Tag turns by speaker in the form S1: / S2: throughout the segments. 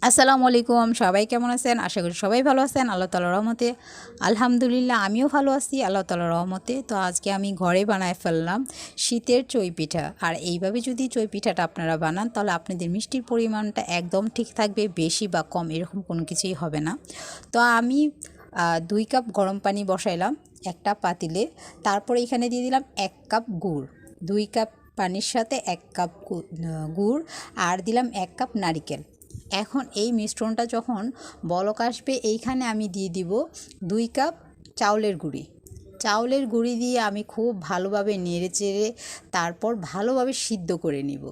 S1: আসসালামু আলাইকুম, সবাই কেমন আছেন? আশা করি সবাই ভালো আছেন আল্লাহ তাআলার রহমতে। আলহামদুলিল্লাহ আমিও ভালো আছি আল্লাহ তাআলার রহমতে। তো আজকে আমি ঘরে বানায় ফেললাম শীতের চই পিঠা। আর এইভাবে যদি চই পিঠাটা আপনারা বানান তাহলে আপনাদের মিষ্টির পরিমাণটা একদম ঠিক থাকবে, বেশি বা কম এরকম কোনো কিছুই হবে না। তো আমি 2 কাপ গরম পানি বসাইলাম একটা পাতিলে। তারপরে এখানে দিয়ে দিলাম 1 কাপ গুড়। 2 কাপ পানির সাথে 1 কাপ গুড় আর দিলাম 1 কাপ নারিকেল। এখন এই মিশ্রণটা যখন বলক আসবে এইখানে আমি দিয়ে দিব 2 কাপ চাউলের গুঁড়ি। চাউলের গুঁড়ি দিয়ে আমি খুব ভালোভাবে নেড়েচেড়ে তারপর ভালোভাবে সিদ্ধ করে নিব।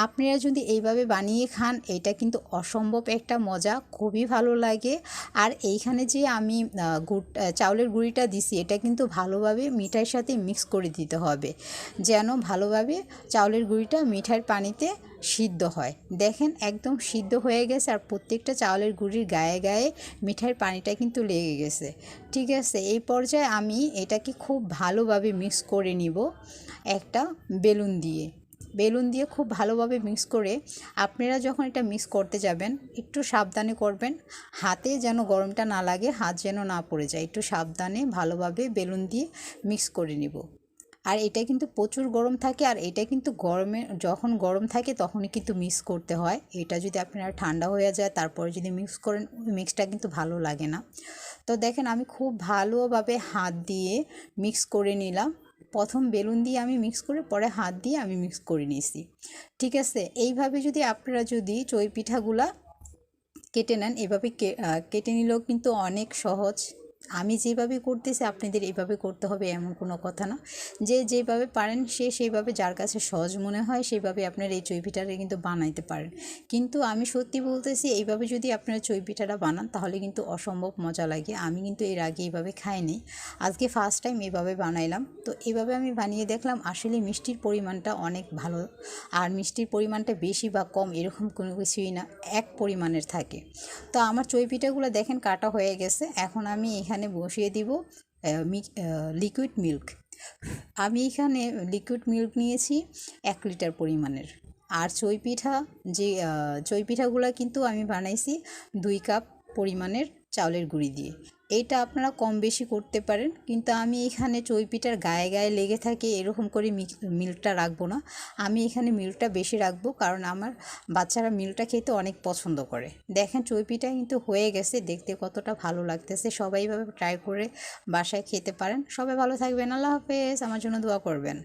S1: আপনারা যদি এইভাবে বানিয়ে খান এটা কিন্তু অসম্ভব একটা মজা, খুবই ভালো লাগে। আর এইখানে যে আমি চাউলের গুঁড়িটা দিছি এটা কিন্তু ভালোভাবে মিঠাইয়ের সাথে মিক্স করে দিতে হবে, যেন ভালোভাবে চাউলের গুঁড়িটা মিঠাইয়ের পানিতে সিদ্ধ হয়। দেখেন একদম সিদ্ধ হয়ে গেছে আর প্রত্যেকটা চাউলের গুঁড়ির গায়ে গায়ে মিঠাইয়ের পানিটা কিন্তু লেগে গেছে। ঠিক আছে, এই পর্যায়ে আমি এটাকে খুব ভালোভাবে মিক্স করে নিব একটা বেলুন দিয়ে খুব ভালোভাবে মিক্স করে। আপনারা যখন এটা মিক্স করতে যাবেন একটু সাবধানে করবেন, হাতে যেন গরমটা না লাগে, হাত যেন না পড়ে যায়। একটু সাবধানে ভালোভাবে বেলুন দিয়ে মিক্স করে নিব। আর এটা কিন্তু প্রচুর গরম থাকে, আর এটা কিন্তু যখন গরম থাকে তখনই কিন্তু মিক্স করতে হয়। এটা যদি আপনারা ঠান্ডা হয়ে যায় তারপরে যদি মিক্স করেন মিক্সটা কিন্তু ভালো লাগে না। তো দেখেন আমি খুব ভালোভাবে হাত দিয়ে মিক্স করে নিলাম। প্রথম বেলুন দিয়ে আমি মিক্স করে পরে হাত দিয়ে আমি মিক্স করে নিয়েছি। ঠিক আছে, এইভাবে যদি আপনারা যদি চই পিঠাগুলা কেটে নেন, এভাবে কেটে নিলেও কিন্তু অনেক সহজ। আমি যেভাবে করতেছি আপনাদের এইভাবে করতে হবে এমন কোনো কথা না। যে যেভাবে পারেন সে সেইভাবে, যার কাছে সহজ মনে হয় সেইভাবে আপনার এই চই পিঠাটা কিন্তু বানাইতে পারেন। কিন্তু আমি সত্যি বলতেছি এইভাবে যদি আপনারা চই পিঠাটা বানান তাহলে কিন্তু অসম্ভব মজা লাগে। আমি কিন্তু এর আগে এইভাবে খাইনি, আজকে ফার্স্ট টাইম এভাবে বানাইলাম। তো এভাবে আমি বানিয়ে দেখলাম আসলে মিষ্টির পরিমাণটা অনেক ভালো। আর মিষ্টির পরিমাণটা বেশি বা কম এরকম কোনো কিছুই না, এক পরিমাণের থাকে। তো আমার চই পিঠাগুলো দেখেন কাটা হয়ে গেছে। এখন আমি এখানে বসিয়ে দিব লিকুইড মিল্ক। আমি এখানে লিকুইড মিল্ক নিয়েছি 1 লিটার পরিমাণের। আর চই পিঠাগুলো কিন্তু আমি বানাইছি 2 কাপ পরিমাণের চাউলের গুঁড়ি দিয়ে। এইটা আপনারা কম বেশি করতে পারেন, কিন্তু আমি এখানে চই পিঠার গায়ে গায়ে লেগে থাকে এরকম করে মিল্কটা রাখবো না। আমি এখানে মিল্কটা বেশি রাখবো কারণ আমার বাচ্চারা মিল্কটা খেতে অনেক পছন্দ করে। দেখেন চই পিঠা কিন্তু হয়ে গেছে, দেখতে কতটা ভালো লাগতেছে। সবাই এইভাবে ট্রাই করে বাসায় খেতে পারেন। সবাই ভালো থাকবেন, আল্লাহ হাফেজ, আমার জন্য দোয়া করবেন।